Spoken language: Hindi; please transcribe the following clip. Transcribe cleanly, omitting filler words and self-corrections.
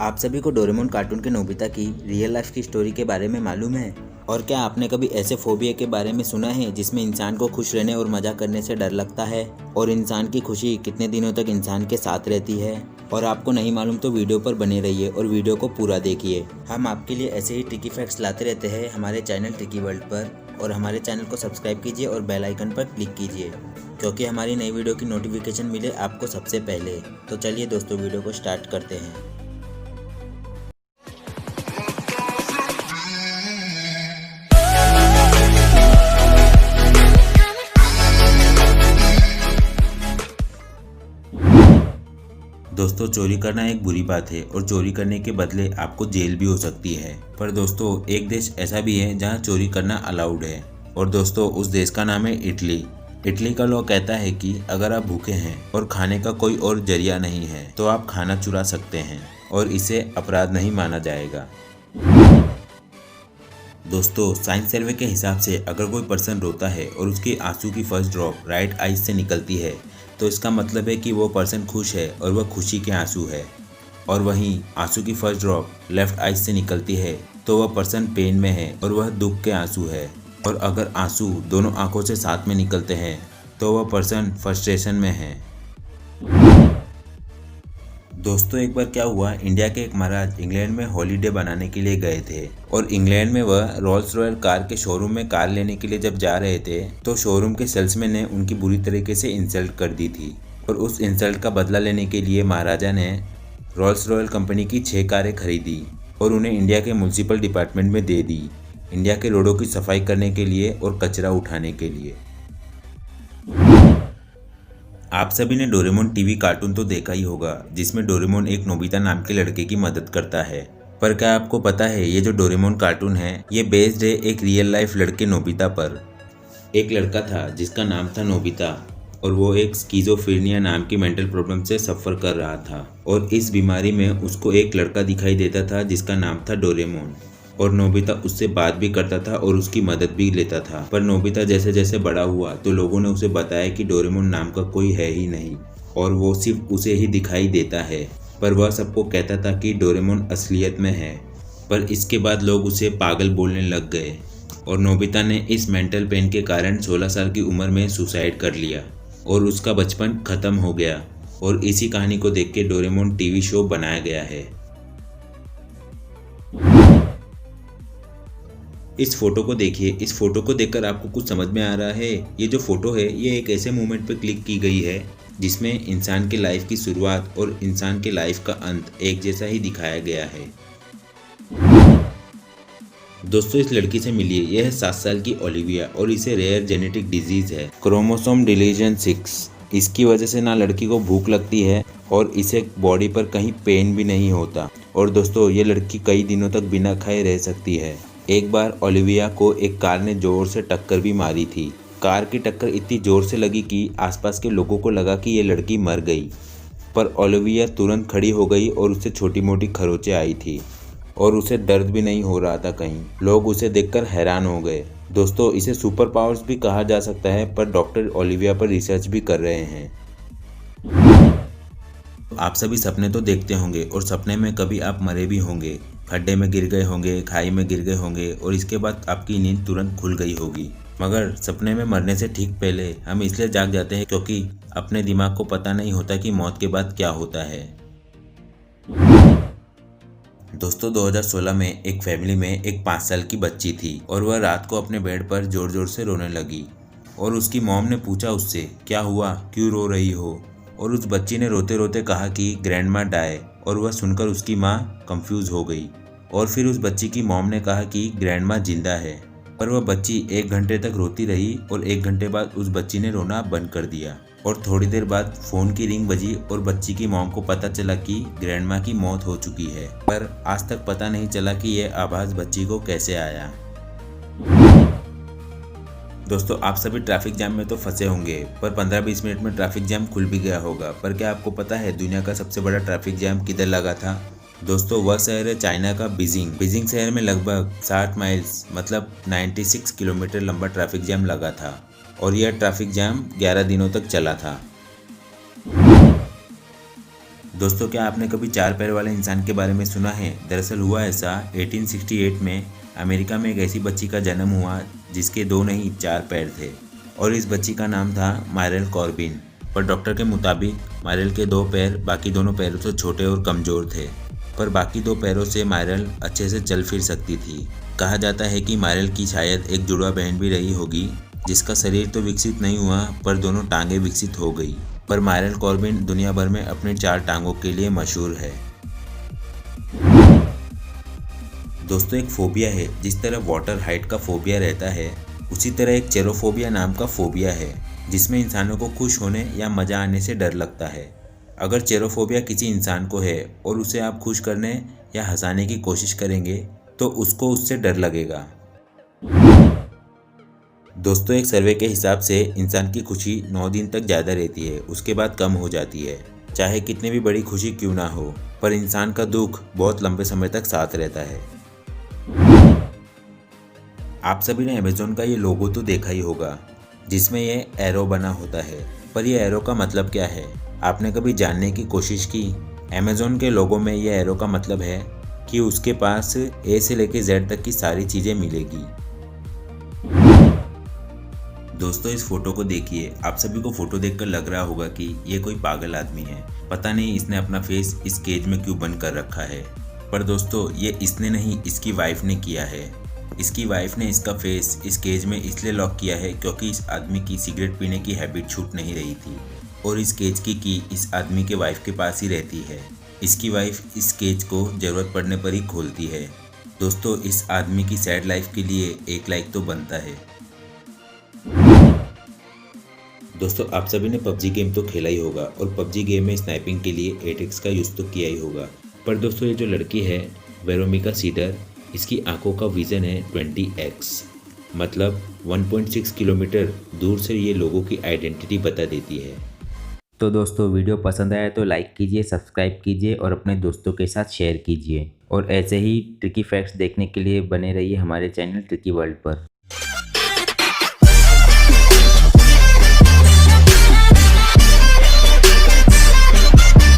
आप सभी को डोरेमोन कार्टून के नोबिता की रियल लाइफ की स्टोरी के बारे में मालूम है? और क्या आपने कभी ऐसे फोबिया के बारे में सुना है जिसमें इंसान को खुश रहने और मजा करने से डर लगता है और इंसान की खुशी कितने दिनों तक इंसान के साथ रहती है? और आपको नहीं मालूम तो वीडियो पर बने रहिए और वीडियो को पूरा देखिए। हम आपके लिए ऐसे ही ट्रिकी फैक्ट्स लाते रहते हैं हमारे चैनल ट्रिकी वर्ल्ड पर, और हमारे चैनल को सब्सक्राइब कीजिए और बेल आइकन पर क्लिक कीजिए क्योंकि हमारी नई वीडियो की नोटिफिकेशन मिले आपको सबसे पहले। तो चलिए दोस्तों, वीडियो को स्टार्ट करते हैं। दोस्तों, चोरी करना एक बुरी बात है और चोरी करने के बदले आपको जेल भी हो सकती है। पर दोस्तों, एक देश ऐसा भी है जहां चोरी करना अलाउड है, और दोस्तों उस देश का नाम है इटली। इटली का लॉ कहता है कि अगर आप भूखे हैं और खाने का कोई और जरिया नहीं है तो आप खाना चुरा सकते हैं और इसे अपराध नहीं माना जाएगा। दोस्तों, साइंस सर्वे के हिसाब से अगर कोई पर्सन रोता है और उसकी आंसू की फर्स्ट ड्रॉप राइट आईज से निकलती है तो इसका मतलब है कि वो पर्सन खुश है और वह खुशी के आंसू है। और वहीं आंसू की फर्स्ट ड्रॉप लेफ्ट आईज से निकलती है तो वह पर्सन पेन में है और वह दुख के आंसू है। और अगर आंसू दोनों आंखों से साथ में निकलते हैं तो वह पर्सन फ्रस्ट्रेशन में है। दोस्तों, एक बार क्या हुआ, इंडिया के एक महाराज इंग्लैंड में हॉलीडे बनाने के लिए गए थे और इंग्लैंड में वह रोल्स रॉयल कार के शोरूम में कार लेने के लिए जब जा रहे थे तो शोरूम के सेल्समैन ने उनकी बुरी तरीके से इंसल्ट कर दी थी। और उस इंसल्ट का बदला लेने के लिए महाराजा ने रोल्स रॉयल कंपनी की 6 कारें खरीदी और उन्हें इंडिया के म्यूनसिपल डिपार्टमेंट में दे दी, इंडिया के रोडों की सफाई करने के लिए और कचरा उठाने के लिए। आप सभी ने डोरेमोन टीवी कार्टून तो देखा ही होगा जिसमें डोरेमोन एक नोबिता नाम के लड़के की मदद करता है। पर क्या आपको पता है ये जो डोरेमोन कार्टून है ये बेस्ड है एक रियल लाइफ लड़के नोबिता पर। एक लड़का था जिसका नाम था नोबिता और वो एक स्किज़ोफ्रेनिया नाम की मेंटल प्रॉब्लम से सफ़र कर रहा था। और इस बीमारी में उसको एक लड़का दिखाई देता था जिसका नाम था डोरेमोन, और नोबिता उससे बात भी करता था और उसकी मदद भी लेता था। पर नोबिता जैसे जैसे बड़ा हुआ तो लोगों ने उसे बताया कि डोरेमोन नाम का कोई है ही नहीं और वो सिर्फ उसे ही दिखाई देता है। पर वह सबको कहता था कि डोरेमोन असलियत में है। पर इसके बाद लोग उसे पागल बोलने लग गए और नोबिता ने इस मेंटल पेन के कारण 16 साल की उम्र में सुसाइड कर लिया और उसका बचपन खत्म हो गया। और इसी कहानी को देख के डोरेमोन टीवी शो बनाया गया है। इस फोटो को देखिए, इस फोटो को देखकर आपको कुछ समझ में आ रहा है? ये जो फोटो है ये एक ऐसे मोमेंट पर क्लिक की गई है जिसमें इंसान के लाइफ की शुरुआत और इंसान के लाइफ का अंत एक जैसा ही दिखाया गया है। दोस्तों, इस लड़की से मिलिए, यह है 7 साल की ओलिविया और इसे रेयर जेनेटिक डिजीज है क्रोमोसोम डिलीशन 6। इसकी वजह से ना लड़की को भूख लगती है और इसे बॉडी पर कहीं पेन भी नहीं होता। और दोस्तों, ये लड़की कई दिनों तक बिना खाए रह सकती है। एक बार ओलिविया को एक कार ने जोर से टक्कर भी मारी थी। कार की टक्कर इतनी जोर से लगी कि आसपास के लोगों को लगा कि ये लड़की मर गई। पर ओलिविया तुरंत खड़ी हो गई और उससे छोटी मोटी खरोंचें आई थी और उसे दर्द भी नहीं हो रहा था कहीं। लोग उसे देखकर हैरान हो गए। दोस्तों, इसे सुपर पावर्स भी कहा जा सकता है, पर डॉक्टर ओलिविया पर रिसर्च भी कर रहे हैं। आप सभी सपने तो देखते होंगे और सपने में कभी आप मरे भी होंगे, खड्डे में गिर गए होंगे, खाई में गिर गए होंगे और इसके बाद आपकी नींद तुरंत खुल गई होगी। मगर सपने में मरने से ठीक पहले हम इसलिए जाग जाते हैं क्योंकि अपने दिमाग को पता नहीं होता कि मौत के बाद क्या होता है। दोस्तों, 2016 में एक फैमिली में एक 5 साल की बच्ची थी और वह रात को अपने बेड पर जोर जोर से रोने लगी। और उसकी मॉम ने पूछा उससे, क्या हुआ, क्यों रो रही हो? और उस बच्ची ने रोते रोते कहा कि ग्रैंडमा डाई। और वह सुनकर उसकी माँ कंफ्यूज हो गई। और फिर उस बच्ची की मॉम ने कहा कि ग्रैंडमा जिंदा है। पर वह बच्ची 1 घंटे तक रोती रही और 1 घंटे बाद उस बच्ची ने रोना बंद कर दिया। और थोड़ी देर बाद फ़ोन की रिंग बजी और बच्ची की मॉम को पता चला कि ग्रैंडमा की मौत हो चुकी है। पर आज तक पता नहीं चला कि यह आवाज़ बच्ची को कैसे आया। दोस्तों, आप सभी ट्रैफिक जाम में तो फंसे होंगे, पर 15-20 मिनट में ट्रैफिक जाम खुल भी गया होगा। पर क्या आपको पता है दुनिया का सबसे बड़ा ट्रैफिक जाम किधर लगा था? दोस्तों, वह शहर है चाइना का बीजिंग। बीजिंग शहर में लगभग 60 माइल्स मतलब 96 किलोमीटर लंबा ट्रैफिक जाम लगा था और यह ट्रैफिक जाम 11 दिनों तक चला था। दोस्तों, क्या आपने कभी 4 पैर वाले इंसान के बारे में सुना है? दरअसल हुआ ऐसा, 1868 में अमेरिका में एक ऐसी बच्ची का जन्म हुआ जिसके 2 नहीं 4 पैर थे और इस बच्ची का नाम था मायरल कॉर्बिन। पर डॉक्टर के मुताबिक मायरल के 2 पैर बाकी दोनों पैरों से छोटे और कमज़ोर थे, पर बाकी 2 पैरों से मायरल अच्छे से चल फिर सकती थी। कहा जाता है कि मायरल की शायद एक जुड़वा बहन भी रही होगी जिसका शरीर तो विकसित नहीं हुआ पर दोनों टांगें विकसित हो गई। पर मायरल कॉर्बिन दुनिया भर में अपने 4 टांगों के लिए मशहूर है। दोस्तों, एक फोबिया है। जिस तरह वाटर हाइट का फोबिया रहता है, उसी तरह एक चेरोफोबिया नाम का फोबिया है जिसमें इंसानों को खुश होने या मज़ा आने से डर लगता है। अगर चेरोफोबिया किसी इंसान को है और उसे आप खुश करने या हंसाने की कोशिश करेंगे तो उसको उससे डर लगेगा। दोस्तों, एक सर्वे के हिसाब से इंसान की खुशी 9 दिन तक ज़्यादा रहती है, उसके बाद कम हो जाती है। चाहे कितनी भी बड़ी खुशी क्यों ना हो, पर इंसान का दुख बहुत लंबे समय तक साथ रहता है। आप सभी ने अमेज़न का ये लोगो तो देखा ही होगा जिसमें ये एरो बना होता है, पर ये एरो का मतलब क्या है? आपने कभी जानने की कोशिश की? अमेज़न के लोगो में ये एरो का मतलब है कि उसके पास ए से लेकर जेड तक की सारी चीज़ें मिलेगी। दोस्तों, इस फोटो को देखिए। आप सभी को फोटो देखकर लग रहा होगा कि ये कोई पागल आदमी है, पता नहीं इसने अपना फेस इस केज में क्यों बंद कर रखा है। पर दोस्तों, ये इसने नहीं, इसकी वाइफ ने किया है। इसकी वाइफ ने इसका फेस इस केज में इसलिए लॉक किया है क्योंकि इस आदमी की सिगरेट पीने की हैबिट छूट नहीं रही थी और इस केज की इस आदमी के वाइफ के पास ही रहती है। इसकी वाइफ इस केज को ज़रूरत पड़ने पर ही खोलती है। दोस्तों, इस आदमी की सैड लाइफ के लिए 1 लाइक तो बनता है। दोस्तों, आप सभी ने पबजी गेम तो खेला ही होगा और पबजी गेम में स्नाइपिंग के लिए 8x का यूज़ तो किया ही होगा। पर दोस्तों, ये जो लड़की है वेरोनिका सीडर, इसकी आंखों का विज़न है 20x, मतलब 1.6 किलोमीटर दूर से ये लोगों की आइडेंटिटी बता देती है। तो दोस्तों, वीडियो पसंद आया तो लाइक कीजिए, सब्सक्राइब कीजिए और अपने दोस्तों के साथ शेयर कीजिए। और ऐसे ही ट्रिकी फैक्ट्स देखने के लिए बने रहिए हमारे चैनल ट्रिकी वर्ल्ड पर।